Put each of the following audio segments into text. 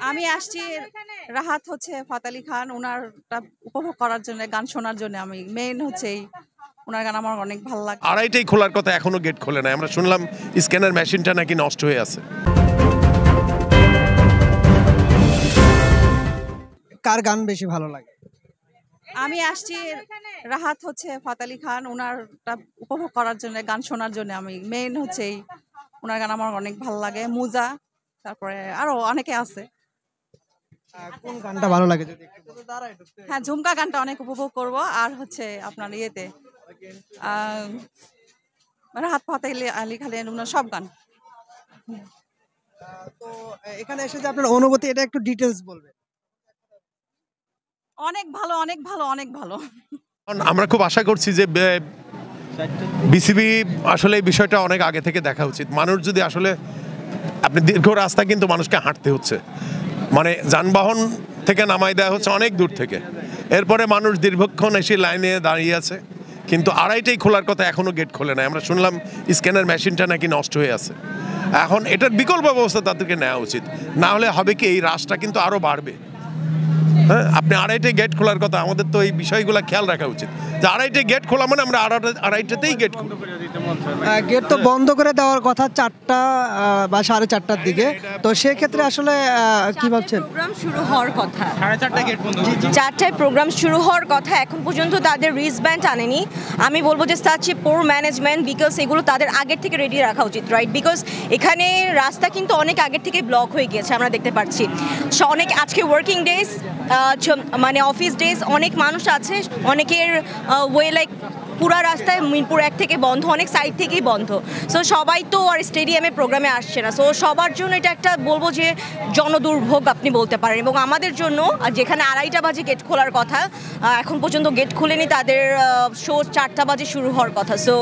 আমি আসছি রাহাত হচ্ছে ফাত আলী খান ওনারটা উপভোগ করার জন্য, গান শোনার জন্য। আমি মেইন হচ্ছে ওনার গান আমার অনেক ভালো লাগে। আড়াইটাই খোলার কথা, এখনো গেট খোলে না। আমরা শুনলাম স্ক্যানার মেশিনটা নাকি নষ্ট হয়ে আছে। কার গান বেশি ভালো লাগে? আমি আসছি রাহাত হচ্ছে ফাত আলী খান ওনারটা উপভোগ করার জন্য, গান শোনার জন্য। আমি মেইন হচ্ছে ওনার গান আমার অনেক ভালো লাগে। মুজা, তারপরে আরো অনেকে আছে। কোন গানটা ভালো লাগে যদি একটু হ্যাঁ, ঝুমকা গানটা অনেক উপভোগ করব। আর হচ্ছে আপনার ইয়েতে রাহাত ফাত আলী খানের ওনার সব গান। তো এখানে এসে যে আপনার অনুভূতি, এটা একটু ডিটেইলস বলবেন। অনেক ভালো, অনেক ভালো, অনেক ভালো। আমরা খুব আশা করছি যে বিসিবি আসলে এই বিষয়টা অনেক আগে থেকে দেখা উচিত। মানুষ যদি আসলে আপনি দীর্ঘ রাস্তা কিন্তু মানুষকে হাঁটতে হচ্ছে, মানে যানবাহন থেকে নামাই দেওয়া হচ্ছে অনেক দূর থেকে। এরপরে মানুষ দীর্ঘক্ষণ এসে লাইনে দাঁড়িয়ে আছে, কিন্তু আড়াইটাই খোলার কথা, এখনো গেট খোলে না। আমরা শুনলাম স্ক্যানার মেশিনটা নাকি নষ্ট হয়ে আছে। এখন এটার বিকল্প ব্যবস্থা তাদেরকে নেওয়া উচিত, না হলে হবে কি এই রাশটা কিন্তু আরও বাড়বে। হ্যাঁ, আপনি আড়াইটায় গেট খোলার কথা, আমাদের তো এই বিষয়গুলো খেয়াল রাখা উচিত যে আড়াইটায় গেট খোলা মানে আমরা আড়াইটাতেই গেট খুলব। গেট তো বন্ধ করে দেওয়ার কথা 4টা বা 4:30টার দিকে। তো সেক্ষেত্রে আসলে কি ভাবছেন? প্রোগ্রাম শুরু হওয়ার কথা 4:30টায় গেট বন্ধ, 4টায় প্রোগ্রাম শুরু হওয়ার কথা, এখন পর্যন্ত তাদের রিস্টব্যান্ড আনেনি। আমি বলবো যে such a poor management, because এগুলো তাদের আগের থেকে রেডি রাখা উচিত, রাইট? বিকজ এখানে রাস্তা কিন্তু অনেক আগের থেকে ব্লক হয়ে গিয়েছে, আমরা দেখতে পাচ্ছি। অনেক আজকে ওয়ার্কিং ডেজ, মানে অফিস ডেজ, অনেক মানুষ আছে, অনেকের ওয়ে লাইক পুরা রাস্তায় মিরপুর 1 থেকে বন্ধ, অনেক সাইড থেকেই বন্ধ। সো সবাই তো আর স্টেডিয়ামে প্রোগ্রামে আসছে না। সো সবার জন্য এটা একটা বলবো যে জনদুর্ভোগ আপনি বলতে পারেন। এবং আমাদের জন্য, যেখানে 2:30 বাজে গেট খোলার কথা, এখন পর্যন্ত গেট খুলেনি। তাদের শো 4টা বাজে শুরু হওয়ার কথা। সো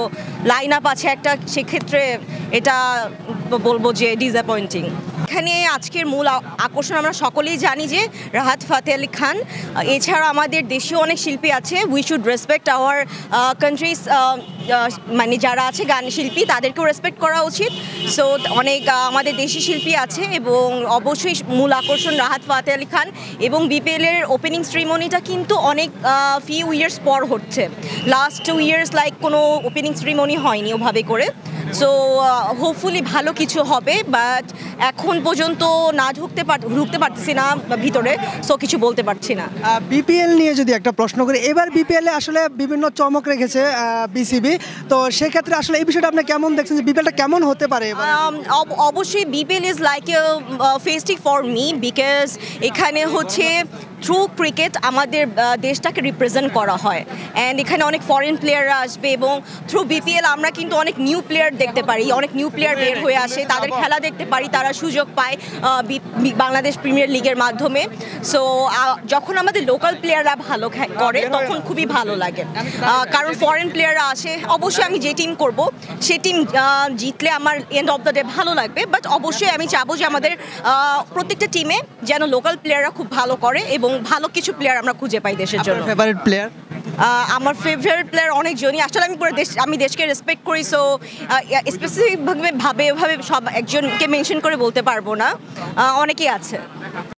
লাইন আপ আছে একটা, সেক্ষেত্রে এটা বলবো যে ডিসঅ্যাপয়েন্টিং। এখানে আজকের মূল আকর্ষণ আমরা সকলেই জানি যে রাহাত ফাতে আলী খান। এছাড়া আমাদের দেশীয় অনেক শিল্পী আছে। We should respect our countries, মানে যারা আছে গান শিল্পী, তাদেরকেও রেসপেক্ট করা উচিত। সো অনেক আমাদের দেশি শিল্পী আছে, এবং অবশ্যই মূল আকর্ষণ রাহাত ফাতে আলী খান। এবং বিপিএলের ওপেনিং সেরিমনিটা কিন্তু অনেক ফিউ ইয়ার্স পর হচ্ছে। লাস্ট 2 ইয়ার্স লাইক কোনো ওপেনিং সেরিমনি হয়নি ওভাবে করে। সো হোপফুলি ভালো কিছু হবে, বাট এখন পর্যন্ত না ঢুকতে পারতেছি না ভিতরে, সো কিছু বলতে পারছি না। বিপিএল নিয়ে যদি একটা প্রশ্ন করি, এবার বিপিএলে আসলে বিভিন্ন চমক রেখেছে বিসিবি। তো সেক্ষেত্রে আসলে এই বিষয়টা আপনি কেমন দেখছেন, যে বিপিএলটা কেমন হতে পারে? অবশ্যই BPL is like a festive for me, because এখানে হচ্ছে থ্রু ক্রিকেট আমাদের দেশটাকে রিপ্রেজেন্ট করা হয়। অ্যান্ড এখানে অনেক ফরেন প্লেয়াররা আসবে, এবং থ্রু বিপিএল আমরা কিন্তু অনেক নিউ প্লেয়ার দেখতে পারি, অনেক নিউ প্লেয়ার বের হয়ে আসে, তাদের খেলা দেখতে পারি, তারা সুযোগ পায় বাংলাদেশ প্রিমিয়ার লিগের মাধ্যমে। সো যখন আমাদের লোকাল প্লেয়াররা ভালো করে, তখন খুবই ভালো লাগে, কারণ ফরেন প্লেয়াররা আসে। অবশ্যই আমি যে টিম করব, সে টিম জিতলে আমার এন্ড অফ দ্য ডে ভালো লাগবে, বাট অবশ্যই আমি চাবো যে আমাদের প্রত্যেকটা টিমে যেন লোকাল প্লেয়াররা খুব ভালো করে, এবং ভালো কিছু প্লেয়ার আমরা খুঁজে পাই দেশের জন্য। Favourite player? আমার ফেভারিট প্লেয়ার অনেকজনই। আসলে আমি দেশকে রেসপেক্ট করি, সো স্পেসিফিকভাবে এভাবে সব একজনকে মেনশন করে বলতে পারবো না, অনেকেই আছে।